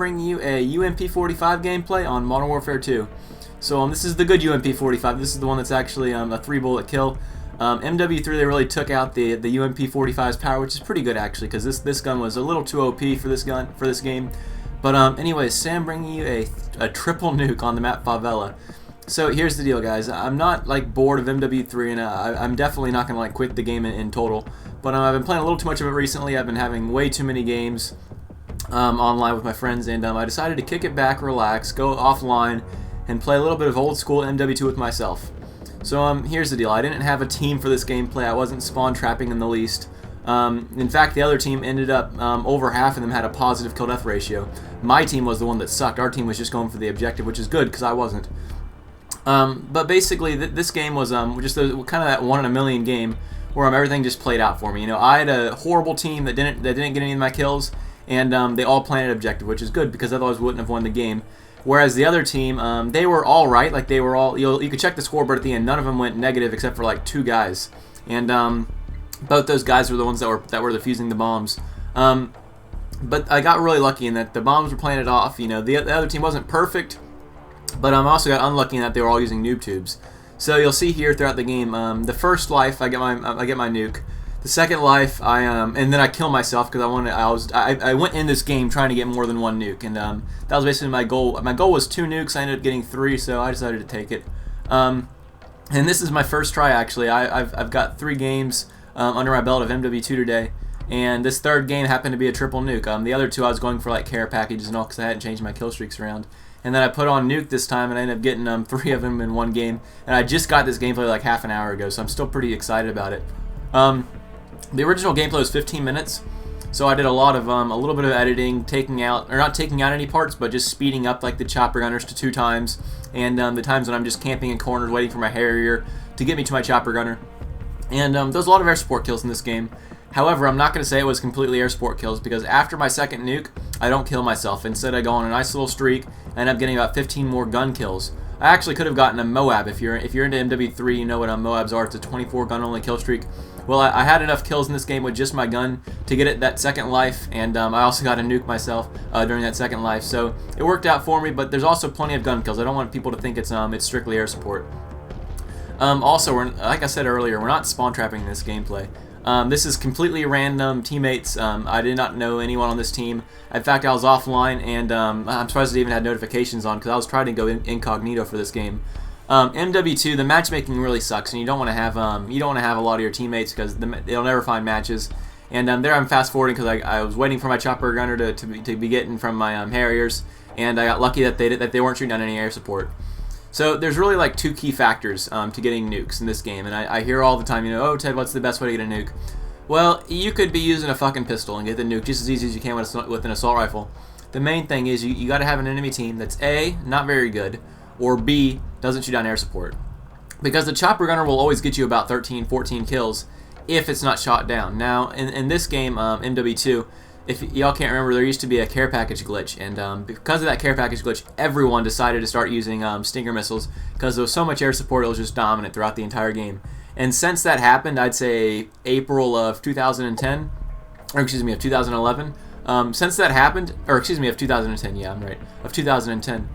Bringing you a UMP45 gameplay on Modern Warfare 2. So this is the good UMP45. This is the one that's actually a 3-bullet kill. MW2 they really took out the UMP45's power, which is pretty good actually, because this gun was a little too OP for this game. But anyways, Sam bringing you a triple nuke on the map Favela. So here's the deal, guys. I'm not like bored of MW3, and I'm definitely not gonna like quit the game in total. But I've been playing a little too much of it recently. I've been having way too many games online with my friends, and I decided to kick it back, relax, go offline, and play a little bit of old school MW2 with myself. So here's the deal. I didn't have a team for this gameplay. I wasn't spawn trapping in the least. In fact, the other team ended up, over half of them had a positive kill-death ratio. My team was the one that sucked. Our team was just going for the objective, which is good because I wasn't. But basically, this game was just kind of that 1 in a million game where everything just played out for me. You know, I had a horrible team that didn't get any of my kills, and they all planted objective, which is good because otherwise we wouldn't have won the game. Whereas the other team, they were all right. Like they were all, you could check the scoreboard at the end. None of them went negative except for like 2 guys, and both those guys were the ones that were defusing the bombs. But I got really lucky in that the bombs were planted off. You know, the other team wasn't perfect, but I also got unlucky in that they were all using noob tubes. So you'll see here throughout the game, the first life I get my nuke. The second life, and then I kill myself because I went in this game trying to get more than 1 nuke, and that was basically my goal. My goal was 2 nukes. I ended up getting 3, so I decided to take it. And this is my first try actually. I've got 3 games under my belt of MW2 today, and this third game happened to be a triple nuke. The other 2 I was going for like care packages and all because I hadn't changed my kill streaks around. And then I put on nuke this time, and I ended up getting 3 of them in 1 game. And I just got this gameplay like half an hour ago, so I'm still pretty excited about it. The original gameplay was 15 minutes, so I did a lot of a little bit of editing, not taking out any parts, but just speeding up like the chopper gunners to 2 times, and the times when I'm just camping in corners waiting for my Harrier to get me to my chopper gunner. And there was a lot of air support kills in this game. However, I'm not going to say it was completely air support kills, because after my second nuke, I don't kill myself. Instead, I go on a nice little streak and end up getting about 15 more gun kills. I actually could have gotten a Moab. If you're into MW3, you know what Moabs are. It's a 24 gun only kill streak. Well, I had enough kills in this game with just my gun to get it that second life, and I also got a nuke myself during that second life. So it worked out for me, but there's also plenty of gun kills. I don't want people to think it's strictly air support. Also, like I said earlier, we're not spawn trapping in this gameplay. This is completely random teammates. I did not know anyone on this team. In fact, I was offline, and I'm surprised it even had notifications on because I was trying to go incognito for this game. MW2, the matchmaking really sucks, and you don't want to have a lot of your teammates because they'll never find matches. And there I'm fast forwarding because I was waiting for my chopper gunner to be getting from my Harriers, and I got lucky that they weren't shooting down any air support. So there's really like 2 key factors to getting nukes in this game, and I hear all the time, you know, oh Ted, what's the best way to get a nuke? Well, you could be using a fucking pistol and get the nuke just as easy as you can with an assault rifle. The main thing is you got to have an enemy team that's A, not very good, or B, doesn't shoot down air support. Because the chopper gunner will always get you about 13, 14 kills if it's not shot down. Now, in this game, MW2, if y'all can't remember, there used to be a care package glitch, and because of that care package glitch, everyone decided to start using Stinger missiles because there was so much air support, it was just dominant throughout the entire game. And since that happened, I'd say April of 2010, or excuse me, of 2011. Since that happened, or excuse me, of 2010, yeah, I'm right, of 2010.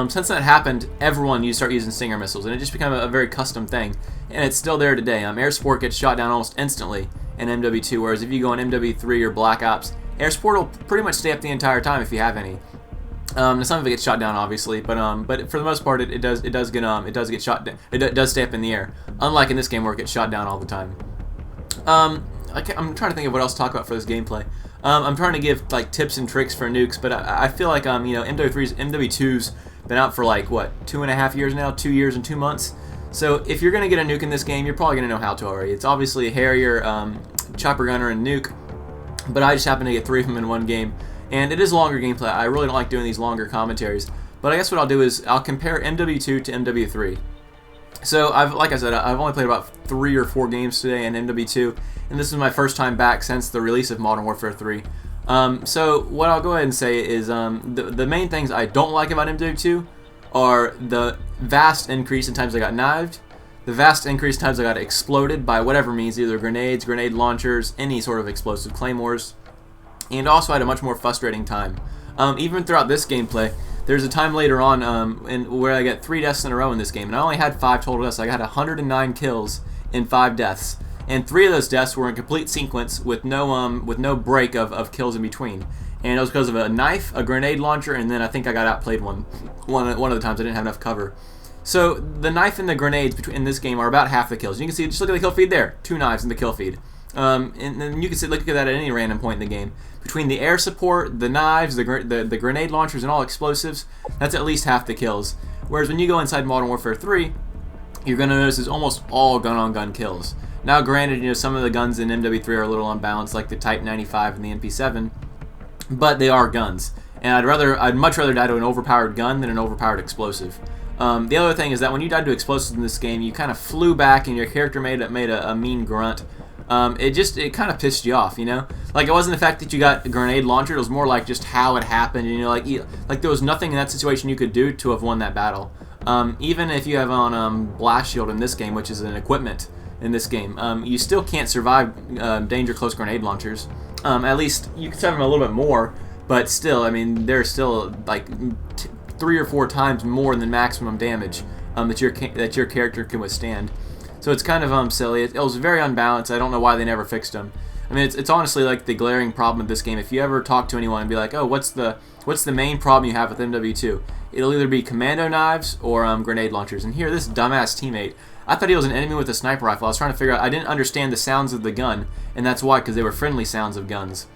Since that happened, everyone started using Stinger missiles, and it just became a very custom thing, and it's still there today. Air support gets shot down almost instantly in MW2, whereas if you go in MW3 or Black Ops, air support will pretty much stay up the entire time if you have any. Some of it gets shot down, obviously, but for the most part, it does get shot down. It does stay up in the air, unlike in this game where it gets shot down all the time. I'm trying to think of what else to talk about for this gameplay. I'm trying to give like tips and tricks for nukes, but I feel like you know, MW2's been out for like what, 2.5 years now, 2 years and 2 months. So if you're gonna get a nuke in this game, you're probably gonna know how to already. It's obviously a Harrier, chopper gunner, and nuke. But I just happened to get 3 of them in 1 game, and it is longer gameplay. I really don't like doing these longer commentaries, but I guess what I'll do is I'll compare MW2 to MW3. So like I said, I've only played about 3 or 4 games today in MW2, and this is my first time back since the release of Modern Warfare 3. So what I'll go ahead and say is the main things I don't like about MW2 are the vast increase in times I got knifed, the vast increase in times I got exploded by whatever means, either grenades, grenade launchers, any sort of explosive claymores, and also I had a much more frustrating time. Even throughout this gameplay, there's a time later on where I get 3 deaths in a row in this game, and I only had 5 total deaths. I got 109 kills in 5 deaths, and 3 of those deaths were in complete sequence with no break of kills in between. And it was because of a knife, a grenade launcher, and then I think I got outplayed one of the times I didn't have enough cover. So the knife and the grenades in this game are about half the kills. You can see, just look at the kill feed there, 2 knives in the kill feed. And then you can look at that at any random point in the game. Between the air support, the knives, the grenade launchers, and all explosives, that's at least half the kills. Whereas when you go inside Modern Warfare 3, you're going to notice it's almost all gun-on-gun kills. Now granted, some of the guns in MW3 are a little unbalanced, like the Type 95 and the MP7, but they are guns. And I'd much rather die to an overpowered gun than an overpowered explosive. The other thing is that when you died to explosives in this game, you kind of flew back and your character made a mean grunt. It kind of pissed you off, Like, it wasn't the fact that you got a grenade launcher, it was more like just how it happened, and like there was nothing in that situation you could do to have won that battle. Even if you have on blast shield in this game, which is an equipment in this game, you still can't survive danger close grenade launchers. At least you can survive them a little bit more, but still, I mean, they're still like 3 or 4 times more than maximum damage that your character can withstand. So it's kind of silly. It was very unbalanced. I don't know why they never fixed them. I mean, it's honestly like the glaring problem with this game. If you ever talk to anyone and be like, "Oh, what's the main problem you have with MW2?" It'll either be commando knives or grenade launchers. And here, this dumbass teammate, I thought he was an enemy with a sniper rifle. I was trying to figure out. I didn't understand the sounds of the gun, and that's why, because they were friendly sounds of guns.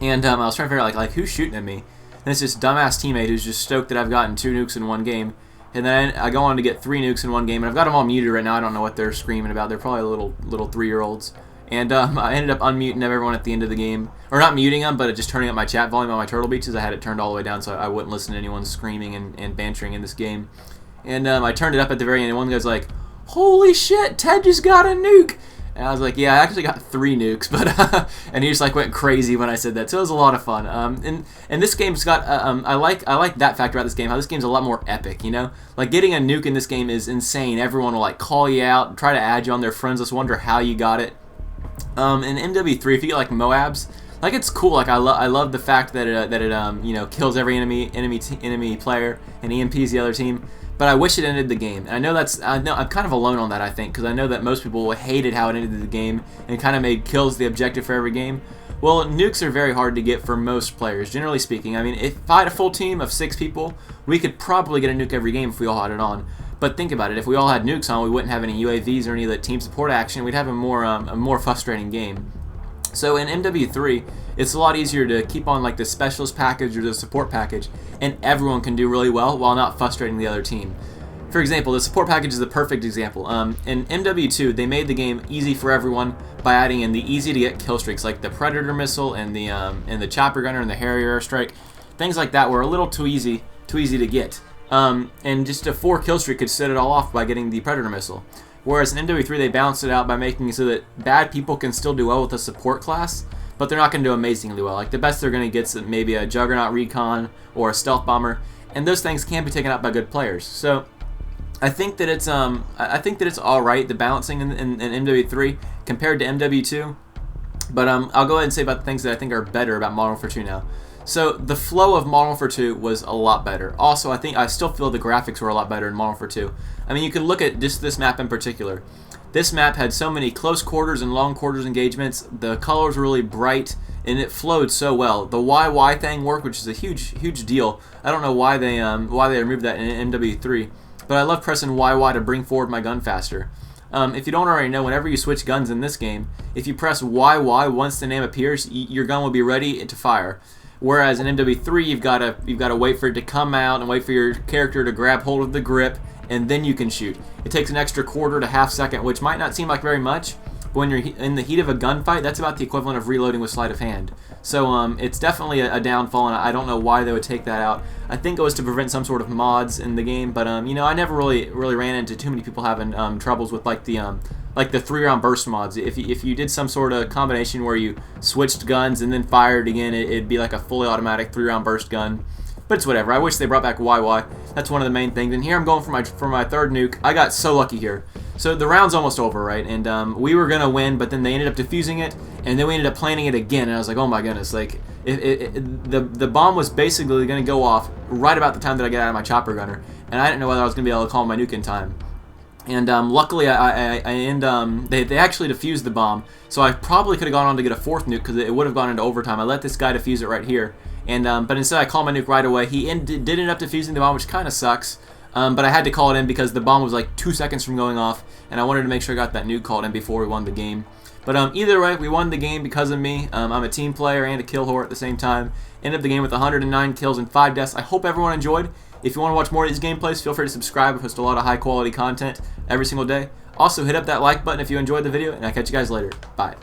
And I was trying to figure out like who's shooting at me. And it's this dumbass teammate who's just stoked that I've gotten 2 nukes in one game. And then I go on to get 3 nukes in one game, and I've got them all muted right now. I don't know what they're screaming about. They're probably little 3-year-olds. And I ended up unmuting everyone at the end of the game. Or not muting them, but just turning up my chat volume on my Turtle Beaches. I had it turned all the way down so I wouldn't listen to anyone screaming and bantering in this game. And I turned it up at the very end, and one guy's like, "Holy shit, Ted just got a nuke!" And I was like, "Yeah, I actually got 3 nukes," but and he just like went crazy when I said that. So it was a lot of fun. And this game's got I like that factor about this game. How this game's a lot more epic. Like getting a nuke in this game is insane. Everyone will like call you out, try to add you on their friends list, wonder how you got it. In MW3, if you get like Moabs, like it's cool. Like I love the fact that it kills every enemy player and EMPs the other team. But I wish it ended the game. And I'm kind of alone on that, I think, because I know that most people hated how it ended the game and kind of made kills the objective for every game. Well, nukes are very hard to get for most players, generally speaking. I mean, if I had a full team of 6 people, we could probably get a nuke every game if we all had it on. But think about it, if we all had nukes on, we wouldn't have any UAVs or any of the team support action. We'd have a more frustrating game. So in MW3, it's a lot easier to keep on like the specialist package or the support package, and everyone can do really well while not frustrating the other team. For example, the support package is the perfect example. In MW2, they made the game easy for everyone by adding in the easy-to-get kill streaks, like the Predator missile and the Chopper Gunner and the Harrier Airstrike. Things like that were a little too easy to get. And just a 4 kill streak could set it all off by getting the Predator missile. Whereas in MW3, they balanced it out by making it so that bad people can still do well with a support class, but they're not going to do amazingly well. Like the best they're going to get is maybe a Juggernaut Recon or a Stealth Bomber, and those things can be taken out by good players. So I think that it's all right, the balancing in MW3 compared to MW2. But I'll go ahead and say about the things that I think are better about Modern Warfare 2 now. So the flow of Modern Warfare 2 was a lot better. Also, I still feel the graphics were a lot better in Modern Warfare 2. I mean, you can look at just this map in particular. This map had so many close quarters and long quarters engagements. The colors were really bright, and it flowed so well. The YY thing worked, which is a huge deal. I don't know why they removed that in MW3, but I love pressing YY to bring forward my gun faster. If you don't already know, whenever you switch guns in this game, if you press YY once the name appears, your gun will be ready to fire. Whereas in MW3, you've got to wait for it to come out and wait for your character to grab hold of the grip, and then you can shoot. It takes an extra quarter to half second, which might not seem like very much, but when you're in the heat of a gunfight, that's about the equivalent of reloading with sleight of hand. So it's definitely a downfall, and I don't know why they would take that out. I think it was to prevent some sort of mods in the game, but I never really ran into too many people having troubles with like the 3-round burst mods. If you did some sort of combination where you switched guns and then fired again, it'd be like a fully automatic 3-round burst gun. But it's whatever. I wish they brought back YY. That's one of the main things. And here I'm going for my 3rd nuke. I got so lucky here. So the round's almost over, right? And we were gonna win, but then they ended up defusing it, and then we ended up planting it again. And I was like, oh my goodness! Like the bomb was basically going to go off right about the time that I get out of my chopper gunner, and I didn't know whether I was going to be able to call my nuke in time. And luckily, they actually defused the bomb, so I probably could have gone on to get a 4th nuke because it would have gone into overtime. I let this guy defuse it right here, and but instead I called my nuke right away. He did end up defusing the bomb, which kind of sucks, but I had to call it in because the bomb was like 2 seconds from going off, and I wanted to make sure I got that nuke called in before we won the game. But either way, we won the game because of me. I'm a team player and a kill whore at the same time. Ended up the game with 109 kills and 5 deaths. I hope everyone enjoyed. If you want to watch more of these gameplays, feel free to subscribe. I post a lot of high quality content every single day. Also, hit up that like button if you enjoyed the video, and I'll catch you guys later. Bye.